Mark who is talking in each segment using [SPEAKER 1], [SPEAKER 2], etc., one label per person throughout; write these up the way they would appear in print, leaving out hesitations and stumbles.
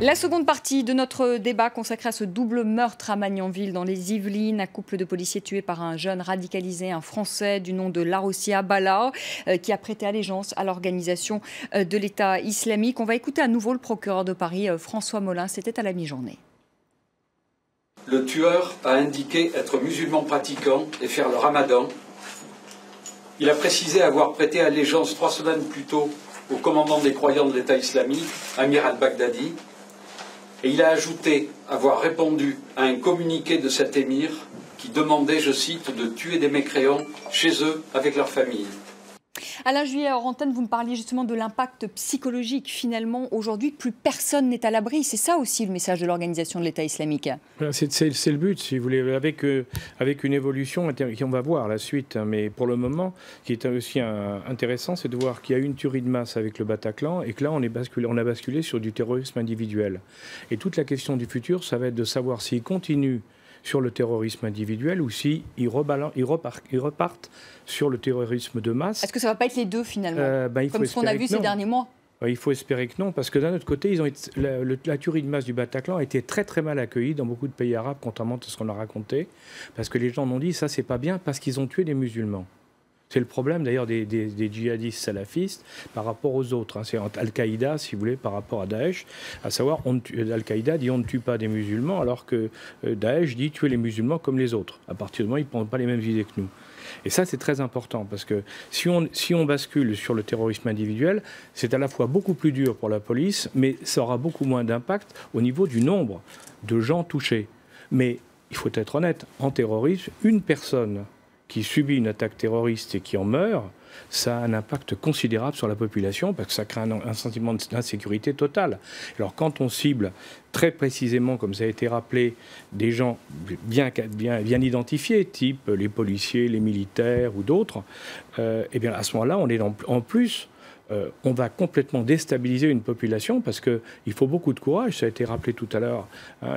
[SPEAKER 1] La seconde partie de notre débat consacrée à ce double meurtre à Magnanville dans les Yvelines, un couple de policiers tués par un jeune radicalisé, un Français du nom de Larossia Bala, qui a prêté allégeance à l'organisation de l'État islamique. On va écouter à nouveau le procureur de Paris, François Molins, c'était à la mi-journée.
[SPEAKER 2] Le tueur a indiqué être musulman pratiquant et faire le ramadan. Il a précisé avoir prêté allégeance 3 semaines plus tôt au commandant des croyants de l'État islamique, Amir al-Baghdadi. Et il a ajouté avoir répondu à un communiqué de cet émir qui demandait, je cite, de tuer des mécréants chez eux avec leur famille.
[SPEAKER 1] Alain Juillet, hors antenne, vous me parliez justement de l'impact psychologique. Finalement, aujourd'hui, plus personne n'est à l'abri. C'est ça aussi le message de l'organisation de l'État islamique.
[SPEAKER 3] C'est le but, si vous voulez, avec une évolution qu'on va voir la suite. Mais pour le moment, ce qui est aussi intéressant, c'est de voir qu'il y a eu une tuerie de masse avec le Bataclan et que là, on a basculé sur du terrorisme individuel. Et toute la question du futur, ça va être de savoir s'il continue sur le terrorisme individuel ou s'ils repartent sur le terrorisme de masse.
[SPEAKER 1] Est-ce que ça ne va pas être les deux finalement, comme ce qu'on a vu ces derniers mois?
[SPEAKER 3] Il faut espérer que non, parce que d'un autre côté, la tuerie de masse du Bataclan a été très très mal accueillie dans beaucoup de pays arabes, contrairement à ce qu'on a raconté, parce que les gens m'ont dit ça c'est pas bien parce qu'ils ont tué des musulmans. C'est le problème d'ailleurs des djihadistes salafistes par rapport aux autres. C'est Al-Qaïda, si vous voulez, par rapport à Daesh. À savoir, Al-Qaïda dit on ne tue pas des musulmans, alors que Daesh dit tuer les musulmans comme les autres. À partir du moment où ils ne prennent pas les mêmes idées que nous. Et ça, c'est très important, parce que si on bascule sur le terrorisme individuel, c'est à la fois beaucoup plus dur pour la police, mais ça aura beaucoup moins d'impact au niveau du nombre de gens touchés. Mais il faut être honnête, en terrorisme, une personne qui subit une attaque terroriste et qui en meurt, ça a un impact considérable sur la population parce que ça crée un sentiment d'insécurité totale. Alors quand on cible très précisément, comme ça a été rappelé, des gens bien identifiés, type les policiers, les militaires ou d'autres, et bien à ce moment-là, on est en plus... on va complètement déstabiliser une population parce qu'il faut beaucoup de courage, ça a été rappelé tout à l'heure,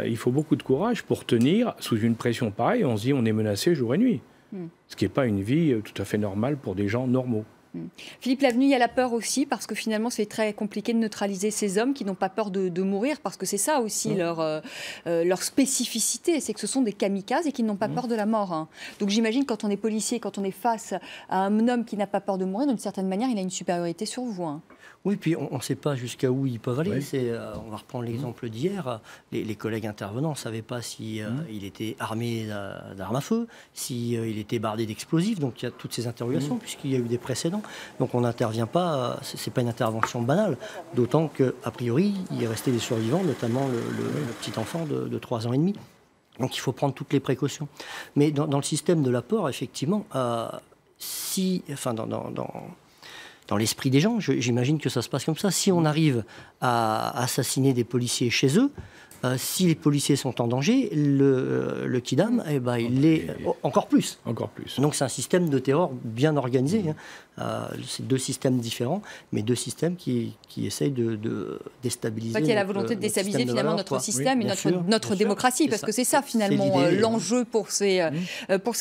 [SPEAKER 3] il faut beaucoup de courage pour tenir sous une pression pareille, on se dit on est menacé jour et nuit. Ce qui n'est pas une vie tout à fait normale pour des gens normaux.
[SPEAKER 1] Philippe Lavenu, il y a la peur aussi, parce que finalement, c'est très compliqué de neutraliser ces hommes qui n'ont pas peur de mourir, parce que c'est ça aussi leur spécificité, c'est que ce sont des kamikazes et qui n'ont pas peur de la mort. Donc j'imagine, quand on est policier, quand on est face à un homme qui n'a pas peur de mourir, d'une certaine manière, il a une supériorité sur vous.
[SPEAKER 4] Oui, puis on ne sait pas jusqu'à où ils peuvent aller. Oui. On va reprendre l'exemple d'hier. Les collègues intervenants ne savaient pas si il était armé d'armes à feu, s'il était bardé d'explosifs. Donc il y a toutes ces interrogations, puisqu'il y a eu des précédents. Donc on n'intervient pas, ce n'est pas une intervention banale. D'autant qu'a priori, il est resté des survivants, notamment le petit enfant de 3 ans et demi. Donc il faut prendre toutes les précautions. Mais dans le système de l'apport, effectivement, dans l'esprit des gens, j'imagine que ça se passe comme ça. Si on arrive à assassiner des policiers chez eux, si les policiers sont en danger, le Kidam, il l'est encore plus.
[SPEAKER 3] Encore plus.
[SPEAKER 4] Donc c'est un système de terror bien organisé. C'est 2 systèmes différents, mais 2 systèmes qui essayent de déstabiliser.
[SPEAKER 1] Il y a la volonté de déstabiliser finalement notre système et notre démocratie, parce que c'est ça finalement l'enjeu pour ces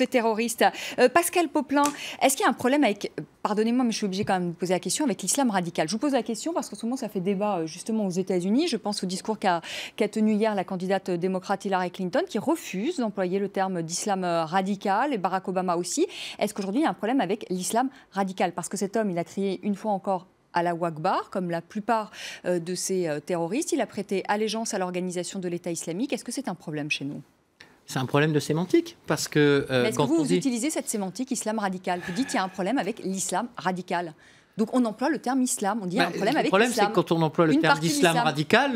[SPEAKER 1] terroristes. Pascal Popelin, est-ce qu'il y a un problème avec, pardonnez-moi, mais je suis obligée quand même de vous poser la question, avec l'islam radical? Je vous pose la question parce qu'en ce moment ça fait débat justement aux États-Unis. Je pense au discours qu'a tenu hier la candidate démocrate Hillary Clinton, qui refuse d'employer le terme d'islam radical, et Barack Obama aussi. Est-ce qu'aujourd'hui il y a un problème avec l'islam radical? Parce que cet homme, il a crié une fois encore Allahu Akbar, comme la plupart de ces terroristes. Il a prêté allégeance à l'organisation de l'État islamique. Est-ce que c'est un problème chez nous?
[SPEAKER 5] C'est un problème de sémantique, parce que...
[SPEAKER 1] Mais est-ce que vous utilisez cette sémantique islam radical? Vous dites qu'il y a un problème avec l'islam radical. Donc on emploie le terme islam, on dit un problème avec l'islam.
[SPEAKER 5] Le problème, c'est que quand on emploie le terme d'islam radical,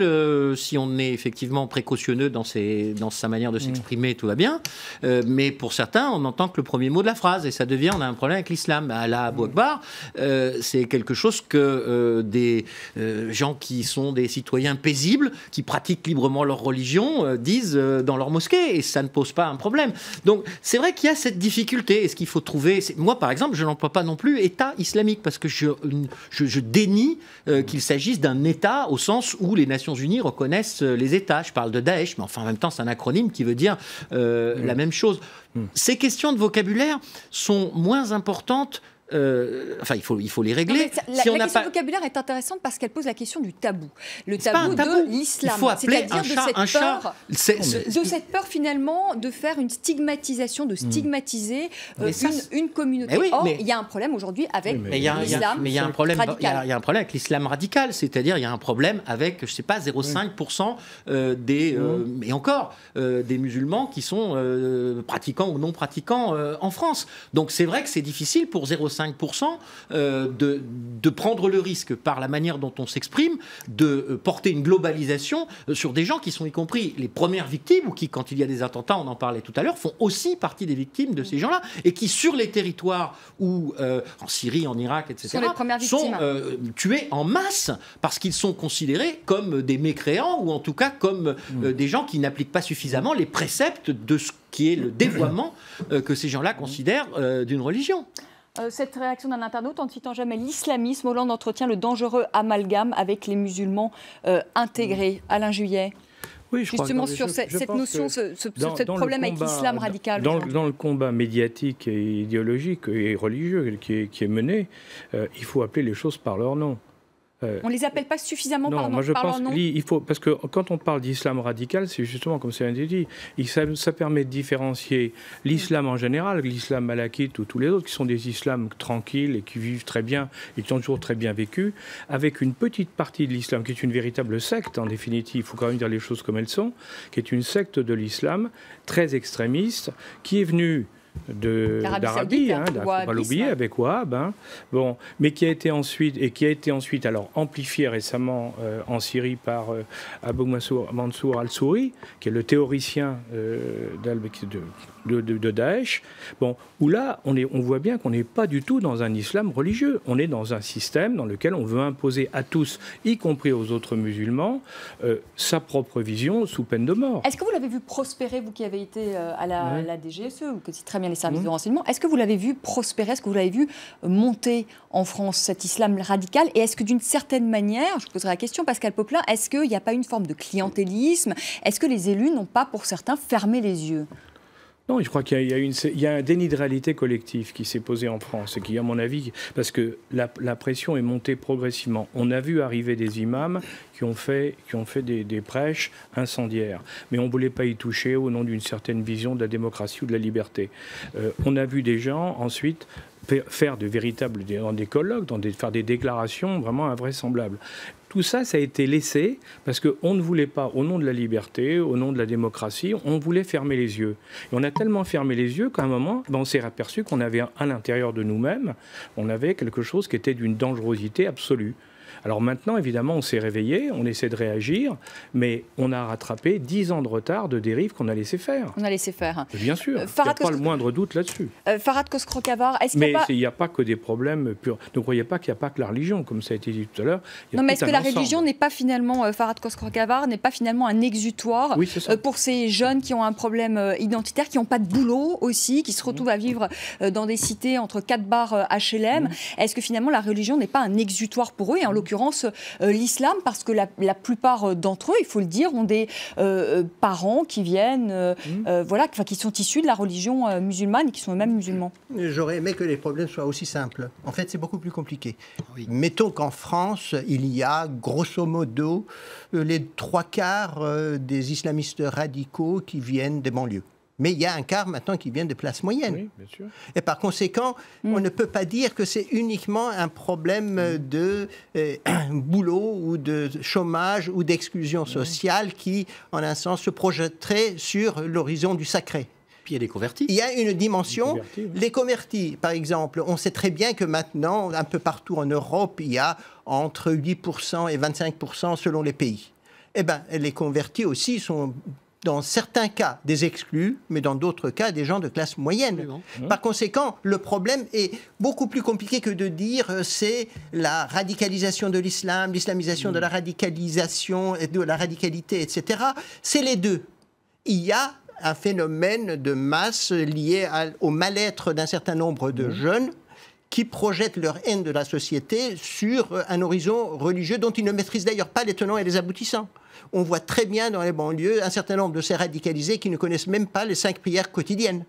[SPEAKER 5] si on est effectivement précautionneux dans sa manière de s'exprimer, tout va bien. Mais pour certains, on n'entend que le premier mot de la phrase, et ça devient, on a un problème avec l'islam. Allah Abu Akbar, c'est quelque chose que des gens qui sont des citoyens paisibles, qui pratiquent librement leur religion, disent dans leur mosquée, et ça ne pose pas un problème. Donc c'est vrai qu'il y a cette difficulté, et ce qu'il faut trouver... Moi, par exemple, je n'emploie pas non plus État islamique, parce que je dénie qu'il s'agisse d'un État au sens où les Nations Unies reconnaissent les États. Je parle de Daesh, mais enfin en même temps c'est un acronyme qui veut dire la même chose. Ces questions de vocabulaire sont moins importantes enfin, il faut les régler.
[SPEAKER 1] Non, la question du vocabulaire est intéressante parce qu'elle pose la question du tabou. Le tabou de l'islam.
[SPEAKER 5] Il faut appeler un chat un chat.
[SPEAKER 1] De cette peur, finalement, de faire une stigmatisation, de stigmatiser une communauté. Or, il y a un problème aujourd'hui avec l'islam.
[SPEAKER 5] Mais il y a un problème avec l'islam radical. C'est-à-dire, il y a un problème avec, je ne sais pas, 0,5% et encore, des musulmans qui sont pratiquants ou non pratiquants en France. Donc, c'est vrai que c'est difficile pour 0,5% de prendre le risque, par la manière dont on s'exprime, de porter une globalisation sur des gens qui sont y compris les premières victimes, ou qui, quand il y a des attentats, on en parlait tout à l'heure, font aussi partie des victimes de ces gens-là, et qui, sur les territoires où, en Syrie, en Irak, etc., sont tués en masse, parce qu'ils sont considérés comme des mécréants, ou en tout cas comme des gens qui n'appliquent pas suffisamment les préceptes de ce qui est le dévoiement que ces gens-là considèrent d'une religion.
[SPEAKER 1] Cette réaction d'un internaute, en ne citant jamais l'islamisme, Hollande entretient le dangereux amalgame avec les musulmans intégrés. Alain Juillet.
[SPEAKER 3] Oui,
[SPEAKER 1] justement sur cette notion, ce problème avec l'islam radical.
[SPEAKER 3] Dans le combat médiatique et idéologique et religieux qui est mené, il faut appeler les choses par leur nom.
[SPEAKER 1] On ne les appelle pas suffisamment par leur nom.
[SPEAKER 3] Moi je pense qu'il faut, parce que quand on parle d'islam radical, c'est justement comme ça a été dit, ça permet de différencier l'islam en général, l'islam malakite ou tous les autres qui sont des islams tranquilles et qui vivent très bien et qui ont toujours très bien vécu, avec une petite partie de l'islam qui est une véritable secte en définitive, il faut quand même dire les choses comme elles sont, qui est une secte de l'islam très extrémiste, qui est venue d'Arabie, il ne faut pas l'oublier, avec Wahhab, mais qui a été ensuite alors amplifié récemment en Syrie par Abu Mansour al-Souri, qui est le théoricien de Daesh. Où là, on voit bien qu'on n'est pas du tout dans un islam religieux. On est dans un système dans lequel on veut imposer à tous, y compris aux autres musulmans, sa propre vision sous peine de mort.
[SPEAKER 1] Est-ce que vous l'avez vu prospérer, vous qui avez été à la DGSE, ou que c'est très bien les services de renseignement, est-ce que vous l'avez vu prospérer, est-ce que vous l'avez vu monter en France, cet islam radical? Et est-ce que d'une certaine manière, je vous poserai la question, Pascal Popelin, est-ce qu'il n'y a pas une forme de clientélisme? Est-ce que les élus n'ont pas, pour certains, fermé les yeux?
[SPEAKER 3] Non, je crois qu'il y a un déni de réalité collectif qui s'est posé en France et qui, à mon avis, parce que la pression est montée progressivement. On a vu arriver des imams qui ont fait des prêches incendiaires, mais on ne voulait pas y toucher au nom d'une certaine vision de la démocratie ou de la liberté. On a vu des gens ensuite faire des colloques, faire des déclarations vraiment invraisemblables. Tout ça, ça a été laissé parce qu'on ne voulait pas, au nom de la liberté, au nom de la démocratie, on voulait fermer les yeux. Et on a tellement fermé les yeux qu'à un moment, on s'est aperçu qu'on avait à l'intérieur de nous-mêmes, on avait quelque chose qui était d'une dangerosité absolue. Alors maintenant, évidemment, on s'est réveillé, on essaie de réagir, mais on a rattrapé 10 ans de retard de dérive qu'on a laissé faire.
[SPEAKER 1] On a laissé faire.
[SPEAKER 3] Bien sûr, il n'y a pas le moindre doute là-dessus.
[SPEAKER 1] Farhad Khosrow-Khavar, est-ce qu'il
[SPEAKER 3] y a pas... il n'y a pas que des problèmes purs. Ne croyez pas qu'il n'y a pas que la religion, comme ça a été dit tout à l'heure.
[SPEAKER 1] Non, mais est-ce que la religion n'est pas finalement, Farhad Khosrow-Khavar, n'est pas finalement un exutoire pour ces jeunes qui ont un problème identitaire, qui n'ont pas de boulot aussi, qui se retrouvent à vivre dans des cités entre 4 bars HLM? Est-ce que finalement la religion n'est pas un exutoire pour eux, et en l'occurrence l'islam, parce que la plupart d'entre eux, il faut le dire, ont des parents qui viennent, qui sont issus de la religion musulmane et qui sont eux-mêmes musulmans.
[SPEAKER 6] J'aurais aimé que les problèmes soient aussi simples. En fait, c'est beaucoup plus compliqué. Oui. Mettons qu'en France, il y a grosso modo les 3/4 des islamistes radicaux qui viennent des banlieues. Mais il y a un quart maintenant qui vient des classes moyennes. Oui, bien sûr. Et par conséquent, on ne peut pas dire que c'est uniquement un problème de boulot ou de chômage ou d'exclusion sociale qui, en un sens, se projetterait sur l'horizon du sacré.
[SPEAKER 5] Puis il y a des convertis.
[SPEAKER 6] Il y a une dimension. Les convertis, par exemple, on sait très bien que maintenant, un peu partout en Europe, il y a entre 8% et 25% selon les pays. Eh bien, les convertis aussi sont... dans certains cas, des exclus, mais dans d'autres cas, des gens de classe moyenne. Par conséquent, le problème est beaucoup plus compliqué que de dire c'est la radicalisation de l'islam, l'islamisation de la radicalisation, de la radicalité, etc. C'est les deux. Il y a un phénomène de masse lié au mal-être d'un certain nombre de jeunes qui projettent leur haine de la société sur un horizon religieux dont ils ne maîtrisent d'ailleurs pas les tenants et les aboutissants. On voit très bien dans les banlieues un certain nombre de ces radicalisés qui ne connaissent même pas les 5 prières quotidiennes.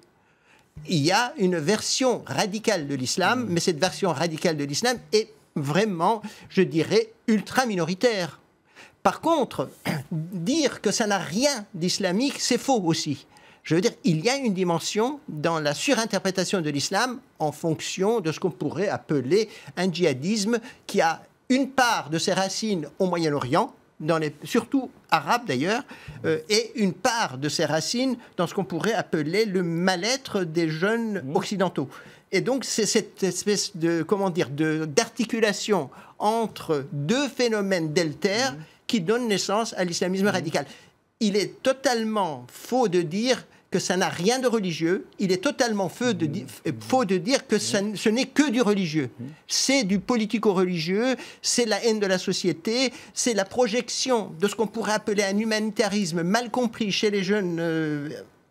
[SPEAKER 6] il y a une version radicale de l'islam, mais cette version radicale de l'islam est vraiment, je dirais, ultra minoritaire. Par contre, dire que ça n'a rien d'islamique, c'est faux aussi. Je veux dire, il y a une dimension dans la surinterprétation de l'islam en fonction de ce qu'on pourrait appeler un djihadisme qui a une part de ses racines au Moyen-Orient, surtout arabes d'ailleurs, et une part de ses racines dans ce qu'on pourrait appeler le mal-être des jeunes occidentaux. Et donc c'est cette espèce de, d'articulation entre deux phénomènes délétères qui donne naissance à l'islamisme radical. Il est totalement faux de dire que ça n'a rien de religieux. Il est totalement faux de dire que ce n'est que du religieux. C'est du politico-religieux, c'est la haine de la société, c'est la projection de ce qu'on pourrait appeler un humanitarisme mal compris chez les jeunes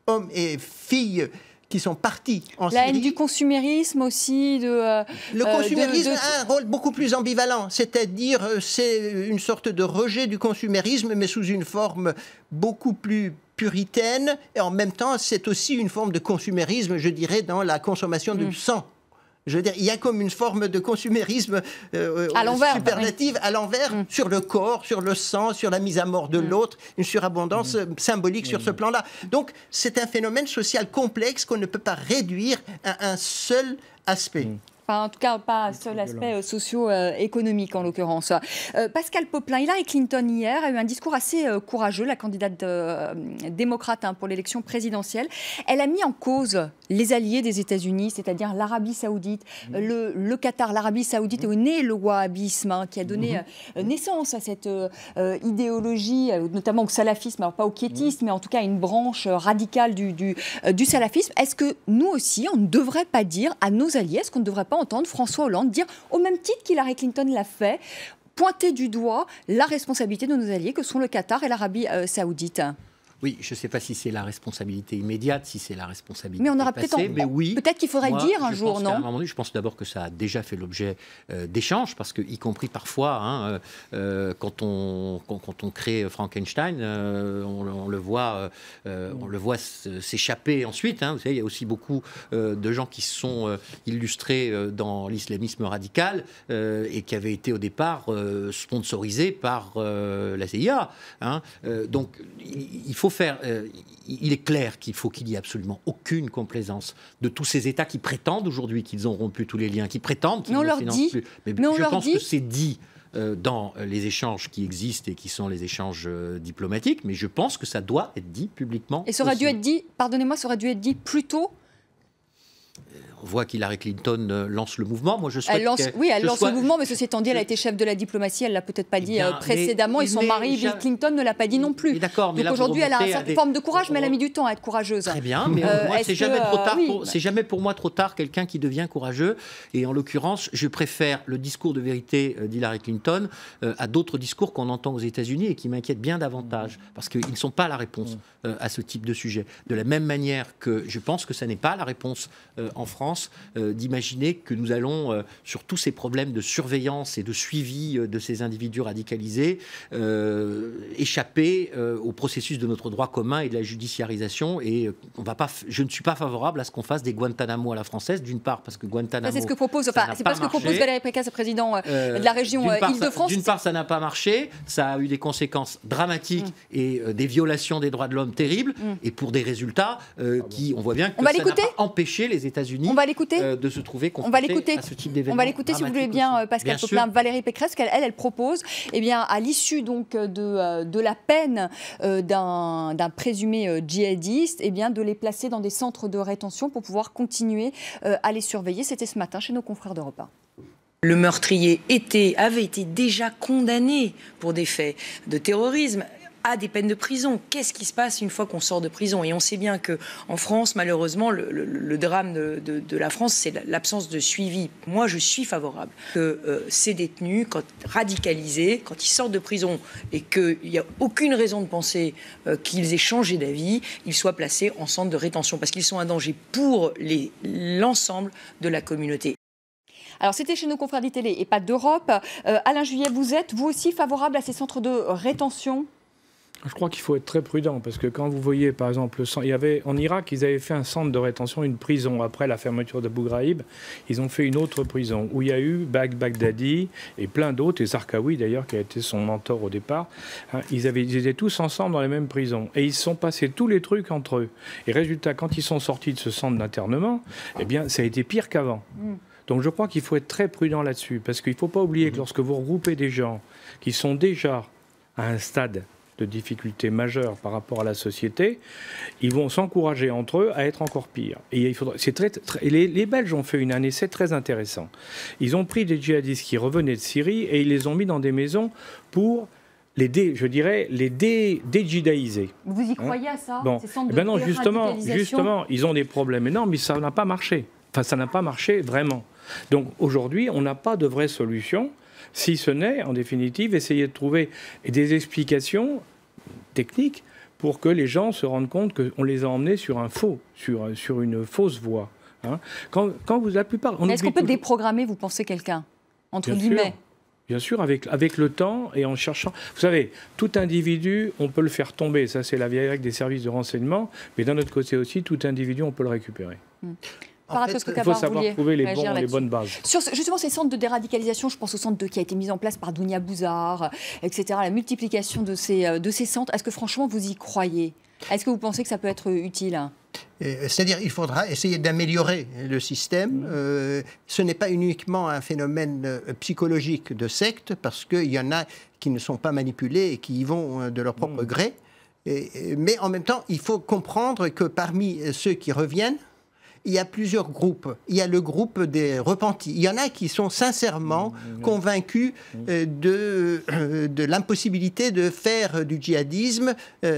[SPEAKER 6] hommes et filles qui sont partis en Syrie.
[SPEAKER 1] La haine du consumérisme aussi.
[SPEAKER 6] Le consumérisme a un rôle beaucoup plus ambivalent, c'est-à-dire c'est une sorte de rejet du consumérisme, mais sous une forme beaucoup plus puritaine, et en même temps c'est aussi une forme de consumérisme, je dirais, dans la consommation du sang. Je veux dire, il y a comme une forme de consumérisme superlative à l'envers, sur le corps, sur le sang, sur la mise à mort de l'autre, une surabondance symbolique sur ce plan-là. Donc, c'est un phénomène social complexe qu'on ne peut pas réduire à un seul aspect.
[SPEAKER 1] Enfin, en tout cas, pas un seul aspect socio-économique en l'occurrence. Pascal Popelin, Hillary Clinton hier a eu un discours assez courageux, la candidate démocrate pour l'élection présidentielle. Elle a mis en cause les alliés des États-Unis, c'est-à-dire l'Arabie Saoudite, le Qatar. L'Arabie Saoudite est né le wahhabisme qui a donné naissance à cette idéologie, notamment au salafisme, alors pas au quiétisme, mais en tout cas une branche radicale du salafisme. Est-ce que nous aussi, on ne devrait pas dire à nos alliés, est-ce qu'on ne devrait pas entendre François Hollande dire, au même titre qu'Hillary Clinton l'a fait, pointer du doigt la responsabilité de nos alliés que sont le Qatar et l'Arabie Saoudite?
[SPEAKER 5] Oui, je ne sais pas si c'est la responsabilité immédiate, si c'est la responsabilité
[SPEAKER 1] mais on aura
[SPEAKER 5] passée, mais oui.
[SPEAKER 1] Peut-être qu'il faudrait le dire un jour, non?
[SPEAKER 5] Je pense d'abord que ça a déjà fait l'objet d'échanges, parce que, y compris parfois, quand on crée Frankenstein, on le voit s'échapper ensuite. Vous savez, il y a aussi beaucoup de gens qui se sont illustrés dans l'islamisme radical et qui avaient été au départ sponsorisés par la CIA. Donc, il faut il est clair qu'il faut qu'il y ait absolument aucune complaisance de tous ces États qui prétendent aujourd'hui qu'ils ont rompu tous les liens, qui prétendent qu'ils ne financent plus. Mais je pense que c'est dit dans les échanges qui existent et qui sont les échanges diplomatiques, mais je pense que ça doit être dit publiquement.
[SPEAKER 1] Et ça aurait dû être dit, pardonnez-moi, ça aurait dû être dit plus tôt.
[SPEAKER 5] On voit qu'Hillary Clinton lance le mouvement. Moi, je souhaite
[SPEAKER 1] elle lance le mouvement, mais ceci étant dit, elle a été chef de la diplomatie. Elle ne l'a peut-être pas dit précédemment. Et son mari, Bill Clinton, ne l'a pas dit non plus.
[SPEAKER 5] D'accord, mais
[SPEAKER 1] donc aujourd'hui, elle a une certaine forme de courage, mais elle a mis du temps à être courageuse.
[SPEAKER 5] Très bien, mais c'est jamais trop tard. C'est jamais pour moi trop tard quelqu'un qui devient courageux. Et en l'occurrence, je préfère le discours de vérité d'Hillary Clinton à d'autres discours qu'on entend aux États-Unis et qui m'inquiètent bien davantage, parce qu'ils ne sont pas la réponse à ce type de sujet. De la même manière que je pense que ça n'est pas la réponse en France d'imaginer que nous allons, sur tous ces problèmes de surveillance et de suivi de ces individus radicalisés, échapper au processus de notre droit commun et de la judiciarisation. Et je ne suis pas favorable à ce qu'on fasse des Guantanamo à la française, d'une part, parce que Guantanamo...
[SPEAKER 1] C'est ce que propose, c'est pas ce que propose Valérie Pécresse, président de la région Île-de-France.
[SPEAKER 5] D'une part, ça n'a pas marché, ça a eu des conséquences dramatiques et des violations des droits de l'homme terribles, et pour des résultats qui, on voit bien que ça n'a pas empêché les États-Unis de se trouver confrontés à ce type d'événement.
[SPEAKER 1] On va l'écouter, si vous voulez bien, Pascal Popelin, Valérie Pécresse, qu'elle propose, à l'issue donc de la peine d'un présumé djihadiste, de les placer dans des centres de rétention pour pouvoir continuer à les surveiller. C'était ce matin chez nos confrères d'Europe 1.
[SPEAKER 7] Le meurtrier avait été déjà condamné pour des faits de terrorisme, à des peines de prison. Qu'est-ce qui se passe une fois qu'on sort de prison? Et on sait bien qu'en France, malheureusement, le drame de la France, c'est l'absence de suivi. Moi, je suis favorable que ces détenus, quand radicalisés, quand ils sortent de prison et qu'il n'y a aucune raison de penser qu'ils aient changé d'avis, ils soient placés en centre de rétention parce qu'ils sont un danger pour l'ensemble de la communauté.
[SPEAKER 1] Alors, c'était chez nos confrères d'ITélé et pas d'Europe. Alain Juillet, vous êtes, vous aussi, favorable à ces centres de rétention ?
[SPEAKER 3] Je crois qu'il faut être très prudent, parce que quand vous voyez, par exemple, en Irak, ils avaient fait un centre de rétention, une prison. Après la fermeture d'Abu Ghraib, ils ont fait une autre prison, où il y a eu Baghdadi et plein d'autres, et Zarqawi d'ailleurs, qui a été son mentor au départ. Hein, ils étaient tous ensemble dans les mêmes prisons. Et ils se sont passés tous les trucs entre eux. Et résultat, quand ils sont sortis de ce centre d'internement, eh bien, ça a été pire qu'avant. Donc je crois qu'il faut être très prudent là-dessus, parce qu'il ne faut pas oublier que lorsque vous regroupez des gens qui sont déjà à un stade de difficultés majeures par rapport à la société, ils vont s'encourager entre eux à être encore pire. Et les Belges ont fait un essai très intéressant. Ils ont pris des djihadistes qui revenaient de Syrie et ils les ont mis dans des maisons pour les dédjidaïser.
[SPEAKER 1] Vous y croyez à ça?
[SPEAKER 3] Bon. Non, justement, ils ont des problèmes énormes, mais ça n'a pas marché. Enfin, ça n'a pas marché vraiment. Donc aujourd'hui, on n'a pas de vraie solution, si ce n'est, en définitive, essayer de trouver des explications techniques pour que les gens se rendent compte qu'on les a emmenés sur une fausse voie. Hein. La plupart...
[SPEAKER 1] Est-ce qu'on peut déprogrammer, vous pensez, quelqu'un, entre guillemets?
[SPEAKER 3] Bien sûr, avec le temps et en cherchant... Vous savez, tout individu, on peut le faire tomber. Ça, c'est la vieille règle des services de renseignement. Mais d'un autre côté aussi, tout individu, on peut le récupérer.
[SPEAKER 1] Il
[SPEAKER 3] faut savoir trouver les bonnes bases.
[SPEAKER 1] Sur justement ces centres de déradicalisation, je pense au centre qui a été mis en place par Dounia Bouzar, etc., la multiplication de ces centres, est-ce que franchement vous y croyez? Est-ce que vous pensez que ça peut être utile?
[SPEAKER 6] C'est-à-dire qu'il faudra essayer d'améliorer le système. Ce n'est pas uniquement un phénomène psychologique de secte, parce qu'il y en a qui ne sont pas manipulés et qui y vont de leur propre gré. Mais en même temps, il faut comprendre que parmi ceux qui reviennent, il y a plusieurs groupes. Il y a le groupe des repentis. Il y en a qui sont sincèrement convaincus de l'impossibilité de faire du djihadisme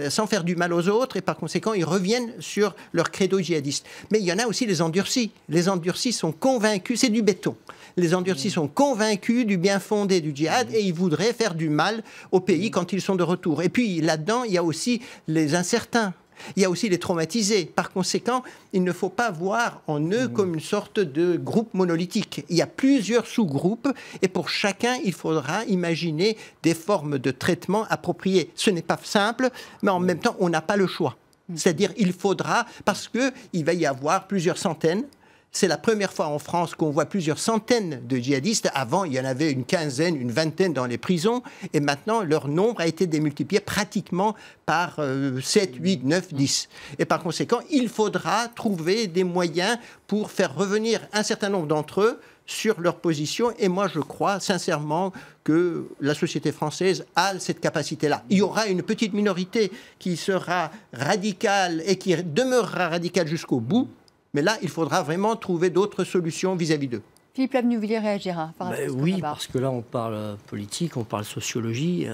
[SPEAKER 6] sans faire du mal aux autres, et par conséquent, ils reviennent sur leur credo djihadiste. Mais il y en a aussi les endurcis. Les endurcis sont convaincus, c'est du béton. Les endurcis sont convaincus du bien fondé du djihad et ils voudraient faire du mal au pays quand ils sont de retour. Et puis là-dedans, il y a aussi les incertains. Il y a aussi les traumatisés. Par conséquent, il ne faut pas voir en eux comme une sorte de groupe monolithique. Il y a plusieurs sous-groupes et pour chacun, il faudra imaginer des formes de traitement appropriées. Ce n'est pas simple, mais en même temps, on n'a pas le choix. C'est-à-dire, il faudra, parce qu'il va y avoir plusieurs centaines. C'est la première fois en France qu'on voit plusieurs centaines de djihadistes. Avant, il y en avait une quinzaine, une vingtaine dans les prisons. Et maintenant, leur nombre a été démultiplié pratiquement par 7, 8, 9, 10. Et par conséquent, il faudra trouver des moyens pour faire revenir un certain nombre d'entre eux sur leur position. Et moi, je crois sincèrement que la société française a cette capacité-là. Il y aura une petite minorité qui sera radicale et qui demeurera radicale jusqu'au bout. Mais là, il faudra vraiment trouver d'autres solutions vis-à-vis d'eux.
[SPEAKER 1] Philippe Lavenu-Villiers réagira par rapport à ce
[SPEAKER 4] oui, parce que là, on parle politique, on parle sociologie.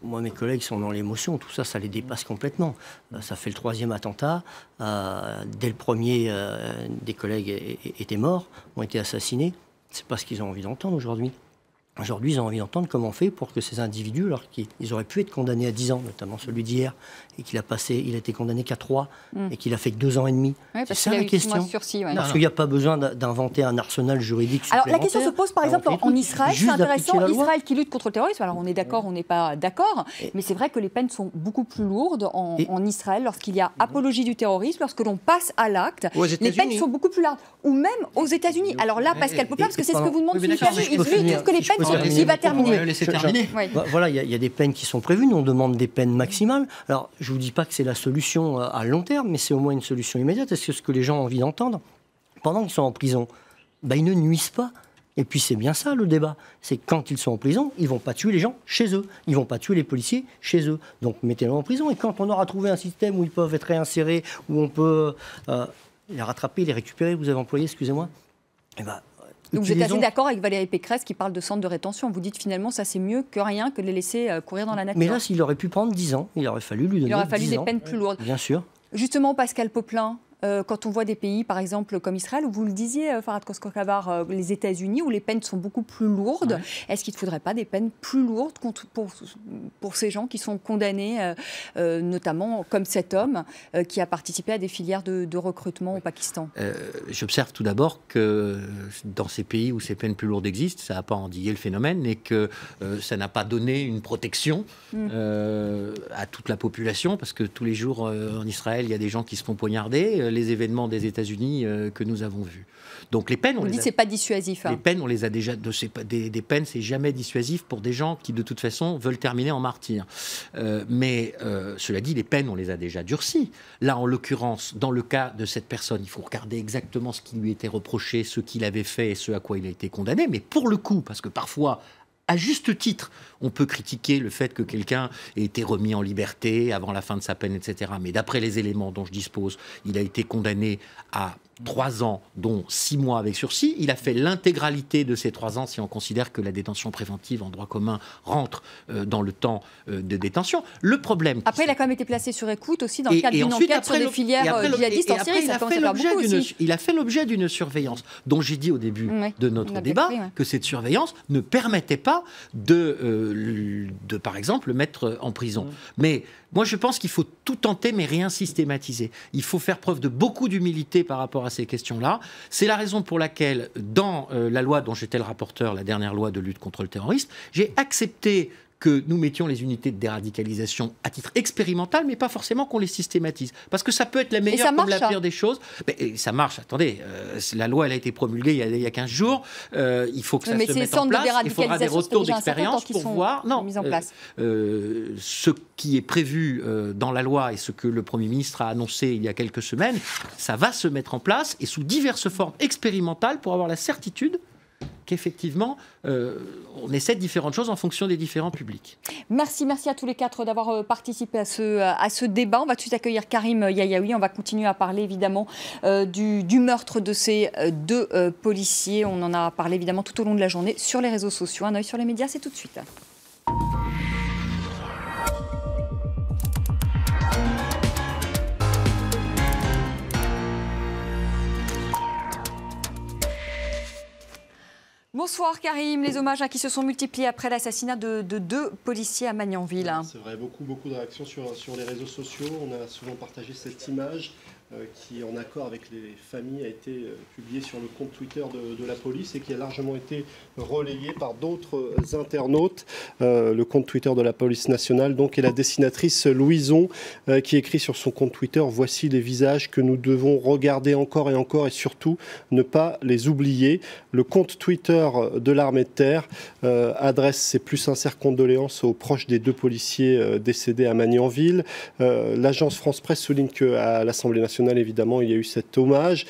[SPEAKER 4] Moi, mes collègues sont dans l'émotion. Tout ça, ça les dépasse complètement. Ça fait le 3e attentat. Dès le premier, des collègues étaient morts, ont été assassinés. C'est pas ce qu'ils ont envie d'entendre aujourd'hui. Aujourd'hui, ils ont envie d'entendre comment on fait pour que ces individus, alors qu'ils auraient pu être condamnés à 10 ans, notamment celui d'hier, et il a été condamné qu'à 3, et qu'il a fait que 2 ans et demi.
[SPEAKER 1] Oui,
[SPEAKER 4] c'est ça la question.
[SPEAKER 1] Sursis,
[SPEAKER 4] parce qu'il n'y a pas besoin d'inventer un arsenal juridique supplémentaire.
[SPEAKER 1] Alors la question se pose par exemple en Israël, c'est intéressant, Israël qui lutte contre le terrorisme, alors on est d'accord, on n'est pas d'accord, mais c'est vrai que les peines sont beaucoup plus lourdes en Israël lorsqu'il y a apologie du terrorisme, lorsque l'on passe à l'acte, les peines sont beaucoup plus larges, ou même aux États-Unis. Alors là, Pascal Popelin, parce que c'est ce que vous demande Philippe Lavenu, il trouve que les peines sont... Il va terminer.
[SPEAKER 4] Voilà, il y a des peines qui sont prévues. Nous, on demande des peines maximales. Alors, je ne vous dis pas que c'est la solution à long terme, mais c'est au moins une solution immédiate. Est-ce que ce que les gens ont envie d'entendre, pendant qu'ils sont en prison, ils ne nuisent pas? Et puis, c'est bien ça, le débat. C'est que quand ils sont en prison, ils ne vont pas tuer les gens chez eux. Ils ne vont pas tuer les policiers chez eux. Donc, mettez-les en prison. Et quand on aura trouvé un système où ils peuvent être réinsérés, où on peut les rattraper, les récupérer, vous avez employé, excusez-moi,
[SPEAKER 1] donc vous êtes assez d'accord avec Valérie Pécresse qui parle de centre de rétention. Vous dites finalement ça c'est mieux que rien, que de les laisser courir dans la nature.
[SPEAKER 4] Mais là, s'il aurait pu prendre 10 ans, il aurait fallu lui donner 10 ans.
[SPEAKER 1] Il aurait fallu des peines plus lourdes.
[SPEAKER 4] Bien sûr.
[SPEAKER 1] Justement, Pascal Popelin, quand on voit des pays, par exemple, comme Israël, où vous le disiez, Farhad Khoshkokhavar, les États-Unis, où les peines sont beaucoup plus lourdes. Ouais. Est-ce qu'il ne faudrait pas des peines plus lourdes pour ces gens qui sont condamnés, notamment comme cet homme qui a participé à des filières de recrutement au Pakistan?
[SPEAKER 5] J'observe tout d'abord que dans ces pays où ces peines plus lourdes existent, ça n'a pas endigué le phénomène et que ça n'a pas donné une protection à toute la population, parce que tous les jours en Israël, il y a des gens qui se font poignarder. Les événements des États-Unis que nous avons vus. Donc les peines,
[SPEAKER 1] c'est pas dissuasif. Hein.
[SPEAKER 5] Les peines, on les a déjà. Des peines, c'est jamais dissuasif pour des gens qui de toute façon veulent terminer en martyrs. Mais cela dit, les peines, on les a déjà durcies. Là, en l'occurrence, dans le cas de cette personne, il faut regarder exactement ce qui lui était reproché, ce qu'il avait fait et ce à quoi il a été condamné. Mais pour le coup, parce que parfois, à juste titre, on peut critiquer le fait que quelqu'un ait été remis en liberté avant la fin de sa peine, etc. Mais d'après les éléments dont je dispose, il a été condamné à 3 ans, dont 6 mois avec sursis. Il a fait l'intégralité de ces 3 ans, si on considère que la détention préventive en droit commun rentre dans le temps de détention. Le problème...
[SPEAKER 1] Après, il a quand même été placé sur écoute aussi dans le cadre d'une enquête sur des filières djihadistes en Syrie.
[SPEAKER 5] Il a fait l'objet d'une surveillance, dont j'ai dit au début de notre débat que cette surveillance ne permettait pas de par exemple, le mettre en prison. Mais moi, je pense qu'il faut tout tenter, mais rien systématiser. Il faut faire preuve de beaucoup d'humilité par rapport à ces questions-là. C'est la raison pour laquelle, dans la loi dont j'étais le rapporteur, la dernière loi de lutte contre le terrorisme, j'ai accepté que nous mettions les unités de déradicalisation à titre expérimental, mais pas forcément qu'on les systématise. Parce que ça peut être la meilleure comme la pire des choses. Mais ça marche, attendez. La loi, elle a été promulguée il y a 15 jours. Il faut que ça se mette en place. Il faudra des retours d'expérience pour voir ce qui est prévu dans la loi et ce que le Premier ministre a annoncé il y a quelques semaines. Ça va se mettre en place et sous diverses formes expérimentales pour avoir la certitude qu'effectivement, on essaie de différentes choses en fonction des différents publics.
[SPEAKER 1] Merci à tous les 4 d'avoir participé à ce débat. On va tout de suite accueillir Karim Yayaoui. On va continuer à parler évidemment du meurtre de ces 2 policiers. On en a parlé évidemment tout au long de la journée sur les réseaux sociaux. Un œil sur les médias, c'est tout de suite. Bonsoir Karim, les hommages qui se sont multipliés après l'assassinat de 2 policiers à Magnanville.
[SPEAKER 8] C'est vrai, beaucoup de réactions sur les réseaux sociaux. On a souvent partagé cette image qui, en accord avec les familles, a été publiée sur le compte Twitter de la police et qui a largement été relayée par d'autres internautes. Le compte Twitter de la police nationale, donc, et la dessinatrice Louison qui écrit sur son compte Twitter « Voici les visages que nous devons regarder encore et surtout ne pas les oublier ». Le compte Twitter de l'armée de terre adresse ses plus sincères condoléances aux proches des 2 policiers décédés à Magnanville. L'agence France Presse souligne qu'à l'Assemblée nationale, évidemment, il y a eu cet hommage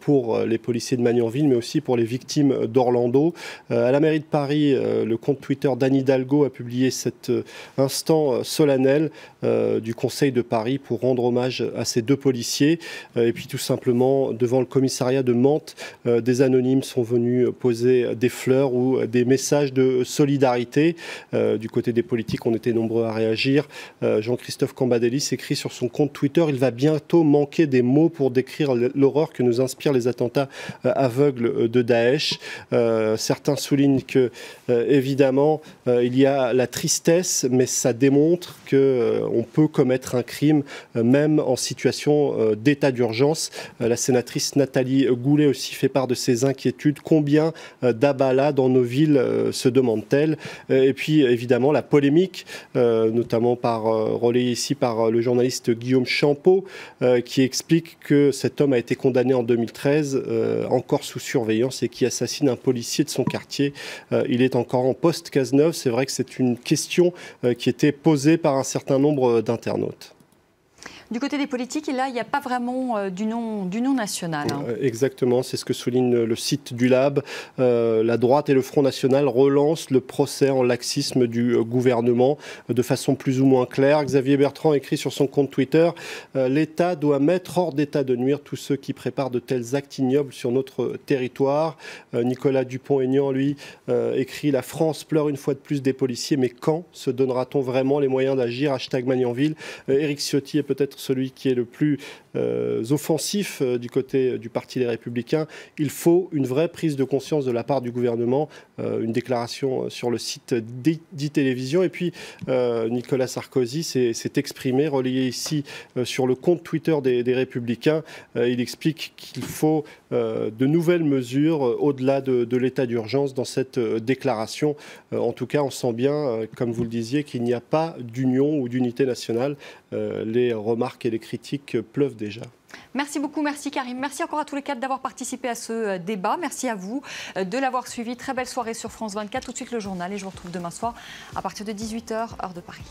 [SPEAKER 8] pour les policiers de Magnanville, mais aussi pour les victimes d'Orlando. À la mairie de Paris, le compte Twitter d'Anne Hidalgo a publié cet instant solennel du Conseil de Paris pour rendre hommage à ces 2 policiers. Et puis tout simplement, devant le commissariat de Mantes, des anonymes sont venus poser des fleurs ou des messages de solidarité. Du côté des politiques, on était nombreux à réagir. Jean-Christophe Cambadélis écrit sur son compte Twitter « Il va bientôt manquer des mots pour décrire l'horreur que nous inspirent les attentats aveugles de Daesh ». Certains soulignent que, évidemment, il y a la tristesse, mais ça démontre qu'on peut commettre un crime même en situation d'état d'urgence. La sénatrice Nathalie Goulet aussi fait part de ses inquiétudes. Combien d'Abala dans nos villes se demande-t-elle? Et puis, évidemment, la polémique, notamment relayée ici par le journaliste Guillaume Champeau, qui explique que cet homme a été condamné en 2013, encore sous surveillance, et qui assassine un policier de son quartier. Il est encore en poste Cazeneuve. C'est vrai que c'est une question qui était posée par un certain nombre d'internautes.
[SPEAKER 1] Du côté des politiques, là, il n'y a pas vraiment d'union nationale. Hein.
[SPEAKER 8] Exactement, c'est ce que souligne le site du Lab. La droite et le Front National relancent le procès en laxisme du gouvernement de façon plus ou moins claire. Xavier Bertrand écrit sur son compte Twitter « L'État doit mettre hors d'état de nuire tous ceux qui préparent de tels actes ignobles sur notre territoire. » Nicolas Dupont-Aignan, lui, écrit « La France pleure une fois de plus des policiers, mais quand se donnera-t-on vraiment les moyens d'agir » Hashtag Magnanville. Éric Ciotti est peut-être celui qui est le plus offensifs du côté du Parti des Républicains. Il faut une vraie prise de conscience de la part du gouvernement, une déclaration sur le site d'e-télévision. Et puis, Nicolas Sarkozy s'est exprimé, relayé ici sur le compte Twitter des Républicains. Il explique qu'il faut de nouvelles mesures au-delà de l'état d'urgence dans cette déclaration. En tout cas, on sent bien, comme vous le disiez, qu'il n'y a pas d'union ou d'unité nationale. Les remarques et les critiques pleuvent déjà.
[SPEAKER 1] Merci beaucoup, merci Karim. Merci encore à tous les quatre d'avoir participé à ce débat. Merci à vous de l'avoir suivi. Très belle soirée sur France 24. Tout de suite le journal et je vous retrouve demain soir à partir de 18h, heure de Paris.